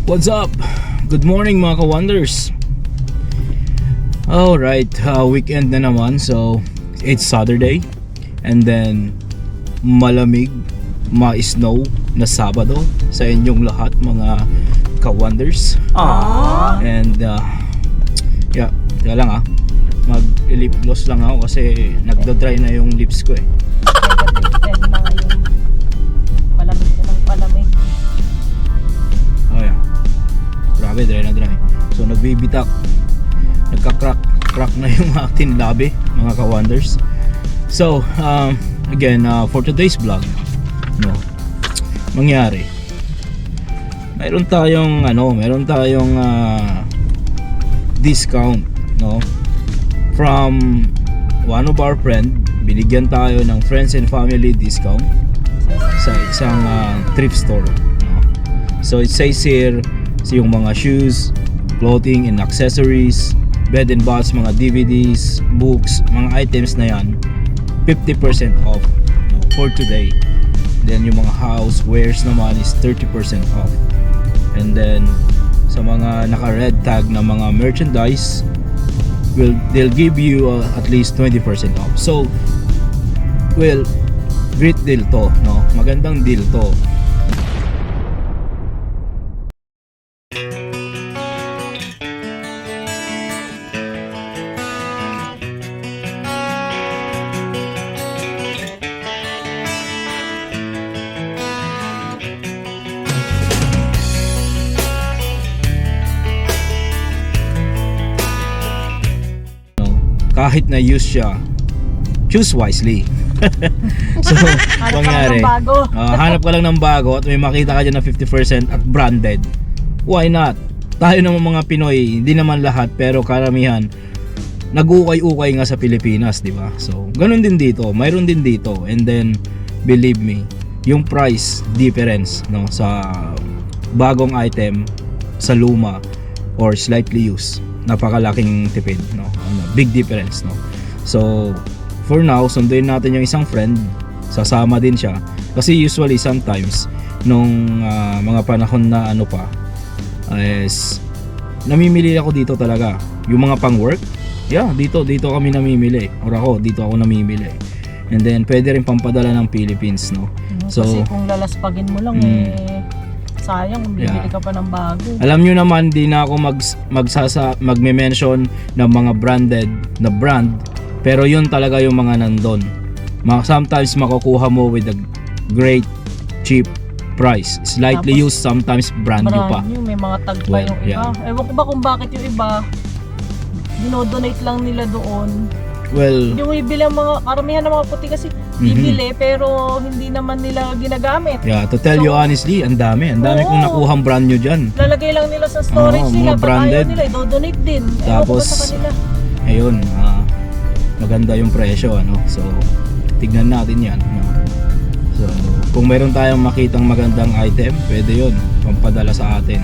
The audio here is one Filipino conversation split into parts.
What's up? Good morning mga ka-wonders. Alright, weekend na naman. So, it's Saturday. And then, malamig, ma-snow na Sabado sa inyong lahat mga ka-wonders. And, yeah, teka lang mag-lip gloss lang ako kasi nagda-dry na yung lips ko eh. Negative 10 na ngayon. Palamig na ng palamig. Oh yeah. Grabe, dry na dry. So nagbibitak. Nagka-crack na yung ating labi, mga ka-wonders. So, again, for today's vlog, mangyari. Meron tayong discount, from one of our friend. Binigyan tayo ng friends and family discount sa isang thrift store. So it says here, yung mga shoes, clothing and accessories, bed and baths, mga DVDs, books, mga items na yan, 50% off for today. Then yung mga housewares naman is 30% off. And then sa mga naka-red tag na mga merchandise, they'll give you at least 20% off. So, well, great deal to, magandang deal to. Kahit na use siya, choose wisely. So, mangyari, hanap ka lang ng bago at may makita ka dyan na 50% at branded. Why not? Tayo naman mga Pinoy, hindi naman lahat pero karamihan nag-ukay-ukay nga sa Pilipinas, di ba? So, ganun din dito, mayroon din dito. And then, believe me, yung price difference sa bagong item sa luma or slightly used, napakalaking tipid, big difference, So for now, sunduin natin yung isang friend, sasama din siya kasi usually sometimes nung mga panahon na is namimili ako dito talaga yung mga pang work. Yeah, dito kami namimili, or dito ako namimili. And then pwede rin pampadala ng Philippines, So kasi kung lalaspagin mo lang sayang kung bibili ka pa ng bago. Alam nyo naman, di na ako magme-mention ng mga branded na brand, pero yun talaga yung mga nandun. Sometimes makukuha mo with a great cheap price, slightly used, sometimes brand new pa. May mga tag pa yung iba. Ewan ko ba kung bakit yung iba dinodonate lang nila doon. Well, yung ibili ang mga karamihan ng mga puti kasi bibili pero hindi naman nila ginagamit. Yeah, to tell you honestly, ang dami kong nakuhang brand new dyan. Lalagay lang nila sa storage nila, mga branded. Ayaw nila, i-donate din. Tapos, sa kanila. Ayun, maganda yung presyo, So, tignan natin yan. So, kung meron tayong makitang magandang item, pwede yun, pampadala sa atin.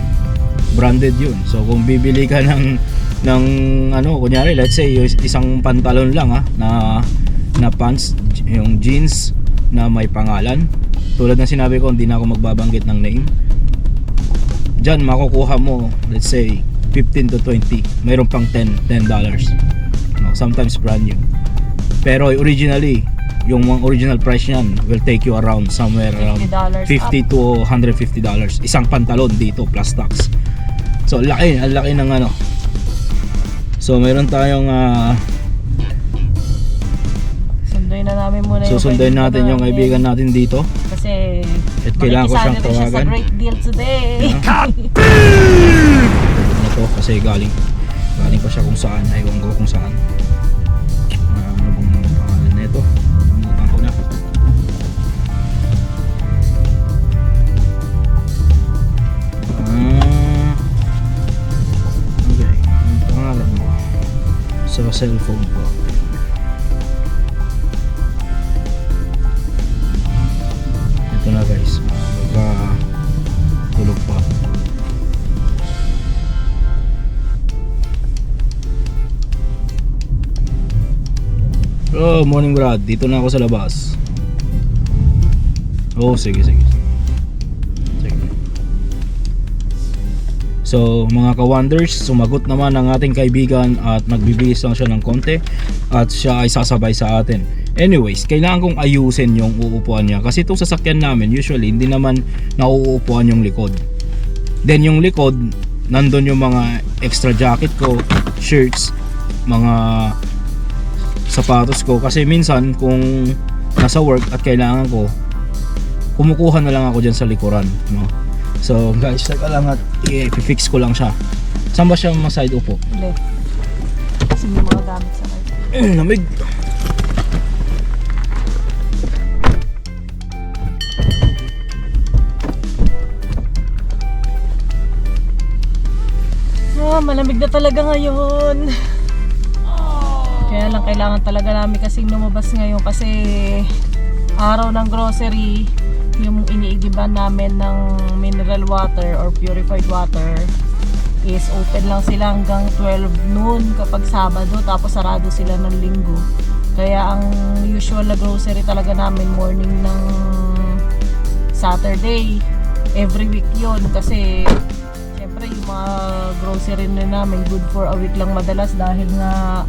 Branded yun. So, kung bibili ka ng kunyari, let's say isang pantalon lang na pants, yung jeans na may pangalan, tulad ng sinabi ko, hindi na ako magbabanggit ng name. Diyan makukuha mo, let's say 15 to 20, mayroon pang $10, sometimes brand new. Pero originally, yung original price niyan will take you around somewhere around $50 to $150 isang pantalon dito plus tax. So ang laki ng So meron tayong sunduin na namin muna susunduin natin yung kaibigan natin dito kasi at kailangan ko siyang tawagan. Siya sa great deal today. Ito kasi galing pa siya kung saan, ewan ko kung saan. Ano bang pangalan na ito? Namutan ko na. Okay, ang pangalan mo sa cellphone ko. Ito na guys, tulog pa. Oh, morning Brad, dito na ako sa labas. Oh, sige. So mga ka-wonders, sumagot naman ang ating kaibigan at nagbibihis lang siya ng konti at siya ay sasabay sa atin. Anyways, kailangan kong ayusin yung uupuan niya kasi itong sasakyan namin usually hindi naman nauupuan yung likod. Then yung likod, nandun yung mga extra jacket ko, shirts, mga sapatos ko kasi minsan kung nasa work at kailangan ko, kumukuha na lang ako dyan sa likuran, no? So guys, teka lang at i-fix ko lang siya. Saan ba siya side upo? Left. Kasi may mga gamit sa kayo. Lamig. Malamig na talaga ngayon. Kaya lang kailangan talaga namin kasing lumabas ngayon kasi araw ng grocery. Yung iniigiban namin ng mineral water or purified water is open lang sila hanggang 12 noon kapag Sabado, tapos sarado sila ng Linggo. Kaya ang usual na grocery talaga namin morning ng Saturday. Every week yon kasi syempre yung mga grocery na namin good for a week lang madalas dahil nga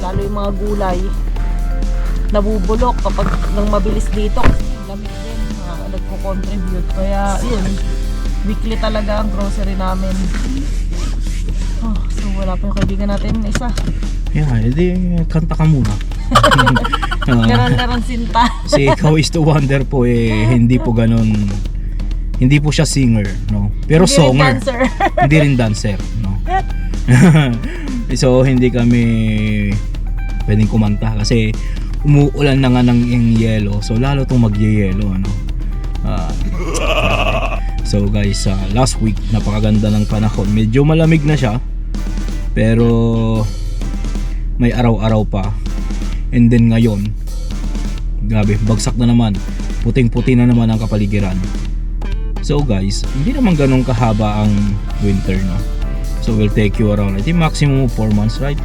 lalo yung mga gulay nabubulok kapag nang mabilis dito kasi lamig din nagko-contribute. Kaya yun, weekly talaga ang grocery namin. So wala pa yung kaibigan natin isa. Yeah, edi kanta ka muna. Garan sinta. Si Ikaw is to Wonder po hindi po ganun. Hindi po siya singer, no? Pero Hindi songer. rin dancer. Hindi rin dancer, no? So hindi kami pwedeng kumanta kasi umuulan na nga ng yelo. So lalo tong magyeyelo, ano? So guys, last week napakaganda ng panahon. Medyo malamig na siya pero may araw-araw pa. And then ngayon, grabe, bagsak na naman. Puting-puti na naman ang kapaligiran. So guys, hindi naman ganun kahaba ang winter, no? So we'll take you around. I think maximum 4 months, right?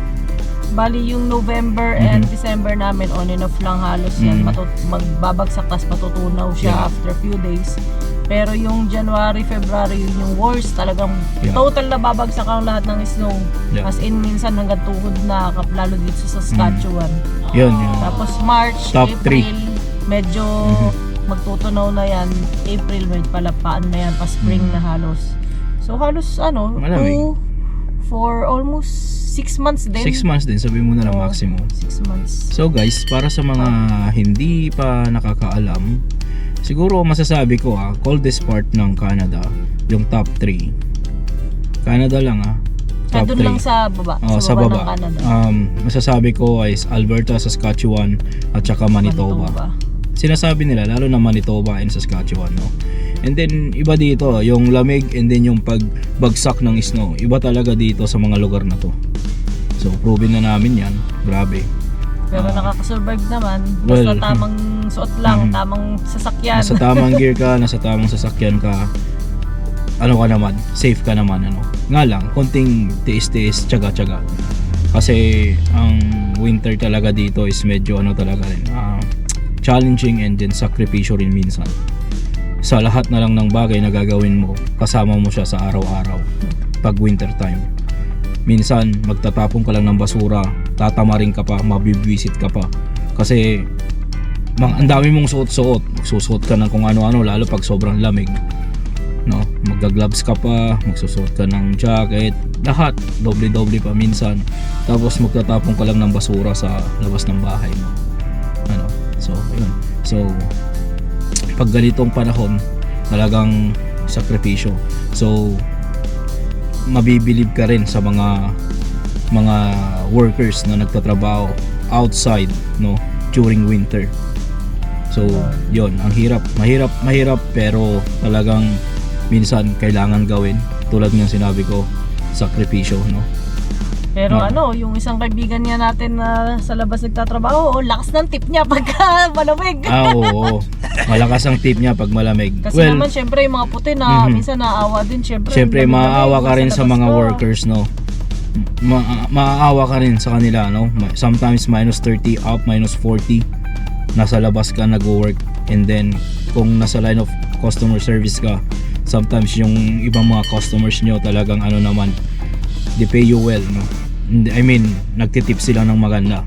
Bali yung November and December namin on and off lang halos yan. Magbabagsak tas matutunaw siya after few days. Pero yung January, February yun yung worst talagang total na babagsak ang lahat ng snow. As in minsan hanggang tuhod na lalo dito sa Saskatchewan. Yun. Tapos March, Top April medyo magtutunaw na yan. April may palapaan na yan pa spring na halos. So halos malamig. For almost 6 months din. 6 months din, sabi mo na lang maximum. 6 months. So guys, para sa mga hindi pa nakakaalam, siguro masasabi ko coldest part ng Canada, yung top 3. Canada lang top 3. Doon lang sa baba. Sa baba. Ng Canada. Masasabi ko is Alberta, Saskatchewan at saka Manitoba. Sinasabi nila lalo na Manitoba and Saskatchewan, no? And then iba dito, yung lamig and then yung pagbagsak ng snow. Iba talaga dito sa mga lugar na to. So proven na namin yan. Grabe. Pero nakakasurvive naman. Basta tamang suot lang, tamang sasakyan. Nasa tamang gear ka, nasa tamang sasakyan ka. Ano ka naman, safe ka naman, ano. Nga lang, konting tiis-tiis, tiyaga-tiyaga. Kasi ang winter talaga dito is medyo talaga rin, challenging and then sakripisyo rin minsan. Sa lahat na lang ng bagay na gagawin mo, kasama mo siya sa araw-araw pag winter time. Minsan magtatapon ka lang ng basura, tatamarin ka pa, mabibwisit ka pa kasi ang dami mong suot-suot. Magsusuot ka ng kung ano-ano lalo pag sobrang lamig, no? Magga-gloves ka pa, magsusuot ka ng jacket, lahat doble-doble pa minsan. Tapos magtatapon ka lang ng basura sa labas ng bahay mo. So yun. So pag ganitong panahon talagang sakripisyo. So mabibilib ka rin sa mga workers na nagtatrabaho outside, no, during winter. So yon, ang mahirap pero talagang minsan kailangan gawin tulad ng sinabi ko, sakripisyo, no. Pero yung isang kaibigan niya natin na sa labas nagtatrabaho, lakas ng tip niya pagka malamig. Oo. Malakas ang tip niya pag malamig. Kasi naman syempre yung mga puti na minsan naawa din syempre. Syempre maaawa ka rin sa mga workers, no. Maaawa ka rin sa kanila, no. Sometimes minus 30 up, minus 40. Nasa labas ka nag-work and then kung nasa line of customer service ka, sometimes yung ibang mga customers nyo talagang ano naman, they pay you well, no? I mean, nagtitip sila ng maganda.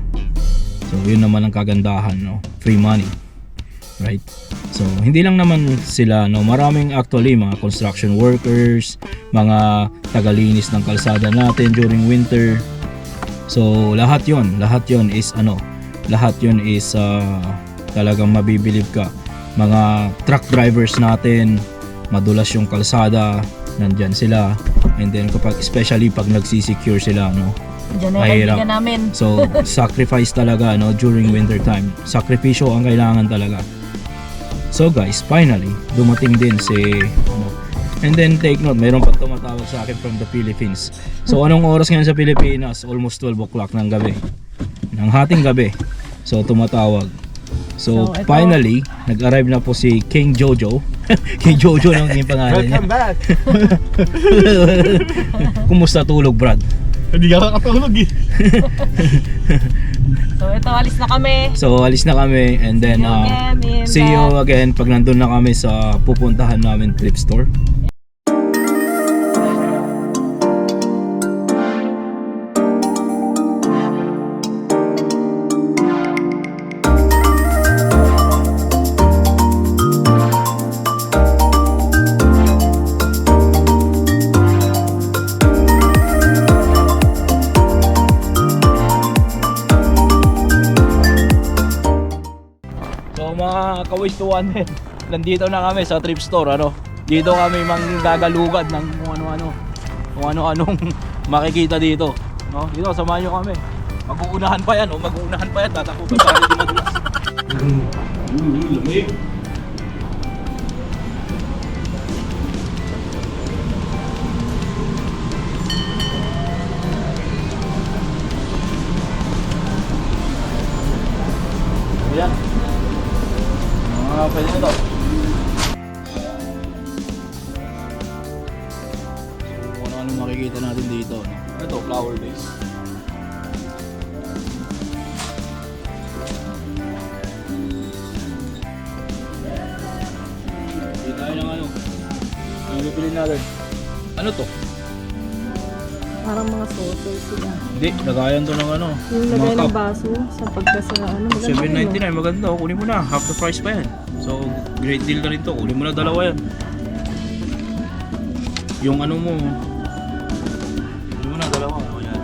So yun naman ang kagandahan, no? Free money, right? So hindi lang naman sila, no? Maraming actually mga construction workers, mga tagalinis ng kalsada natin during winter. So lahat yon is ano, lahat yon is talagang mabibilib ka. Mga truck drivers natin, madulas yung kalsada, nandyan sila. And then kapag, especially pag nagsisecure sila, no, Diyan na yung mahirap. kaibigan namin. So sacrifice talaga, no, during winter time. Sakripisyo ang kailangan talaga. So guys, finally dumating din si ano, and then take note, mayroon pa tumatawag sa akin from the Philippines. So anong oras ngayon sa Pilipinas? Almost 12 o'clock ng gabi, ng hating gabi. So tumatawag. So So, ito- finally nag-arrive na po si King Jojo. King Jojo lang yung pangalan niya. Welcome back! Kumusta tulog, Brad? Hindi ka makatulog eh. So ito, alis na kami. So alis na kami, and then See you again in see you again pag nandun na kami sa pupuntahan namin thrift store. So mga ka-Ways to One, nandito na kami sa thrift store, ano. Dito kami manggagalugan ng kung ano-anong makikita dito, no? Dito samahan niyo kami. Mag-uunahan pa yan, mag-uunahan pa yan, tatakutan tayo dito madulas. Lamig. Ayan. Pwede na to. So, ano makikita natin dito, no? Ito, flower base. Hindi tayo ng ano. Ang pipili natin. Ano to? Parang mga soso sila. Hindi, lagayan to ng ano. Yung mga lagay ng cup. baso sa pagkasara, ano, maganda. 7.99, maganda. O, kunin mo na. Half the price pa yan. So, great deal na rin to. Kunin mo na dalawa yan. Yung ano mo. Kunin mo na dalawa. O, yan.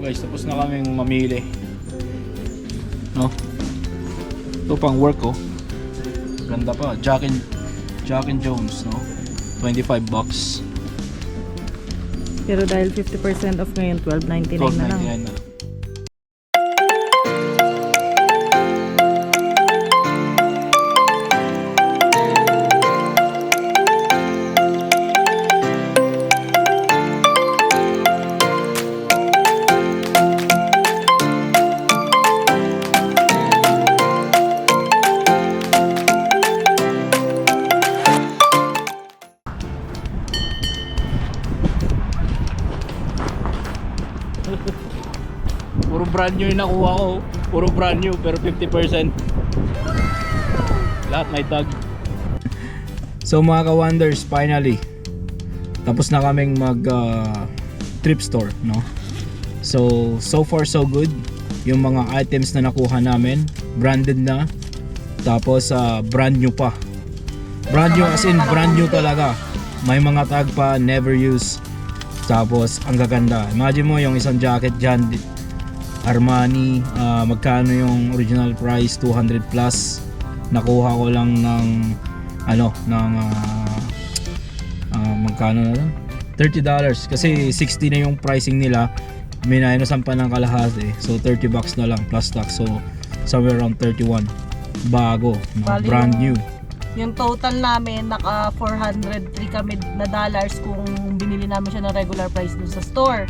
guys, tapos na kaming mamili. No? Ito pang work ko. Ganda pa. Jack and Jones, no? $25. Pero dahil 50% off ngayon, $12.99 na lang. $12.99 na lang. Puro brand new yung nakuha ko. Puro brand new pero 50%. Lahat may tag. So mga ka-wonders, finally tapos na kaming mag trip store, no? So far so good. Yung mga items na nakuha namin, branded na. Tapos brand new pa. Brand new as in brand new talaga. May mga tag pa, never use. Tapos ang gaganda. Imagine mo yung isang jacket dyan, Armani, magkano yung original price, 200 plus. Nakuha ko lang ng magkano na lang, $30 kasi 60 na yung pricing nila. Minainosan pa ng kalahati, so $30 na lang plus tax, so somewhere around 31 bago, no? Bali Brand new. Yung total namin, naka $403 kami na dollars kung binili namin siya ng regular price dun sa store.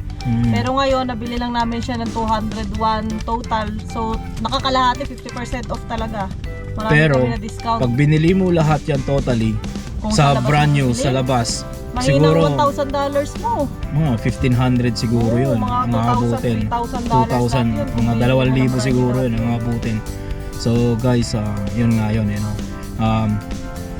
Pero ngayon, nabili lang namin siya ng 201 total. So, nakakalahati, 50% off talaga. Marami Pero kami na discount. pag binili mo lahat yan totally Kung sa labas brand mo new binili, sa labas, Mahina siguro $1,000 mo. mga 1,500 siguro yun. Mga Ang abutin. $2,000, 2,000, mga 2,000 siguro yun ang abutin. So guys, yun nga yun,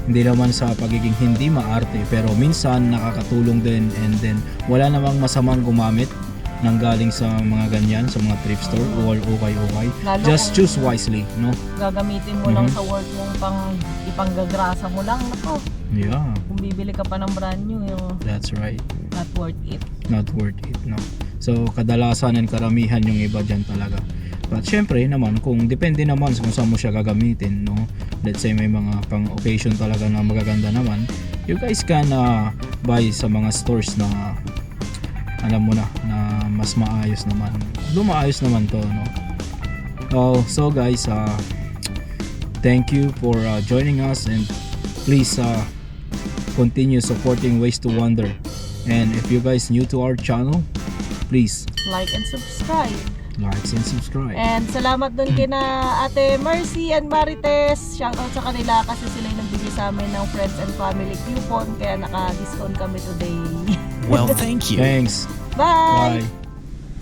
hindi naman sa pagiging hindi maarte, pero minsan nakakatulong din, and then wala namang masamang gumamit ng galing sa mga ganyan, sa mga thrift store or okay. Lalo Just kung choose wisely, no? gagamitin mo lang sa work mong ipanggagrasa mo lang. Nako, Yeah, kung bibili ka pa ng brand new, that's right. not worth it. Not worth it, no? So kadalasan and karamihan yung iba dyan talaga. But syempre naman, kung depende naman kung saan mo siya gagamitin, no? Let's say may mga pang occasion talaga na magaganda naman, you guys can buy sa mga stores na alam mo na mas maayos naman. Lumaayos naman to, no? So guys, thank you for joining us, and please continue supporting Ways to Wonder. And if you guys new to our channel, please Like and subscribe. like and subscribe. And salamat dun kina Ate Mercy and Marites. Shoutout sa kanila kasi sila yung nagbigay sa amin ng friends and family coupon, kaya naka-discount kami today. Well, thank you. Thanks. Bye! Bye.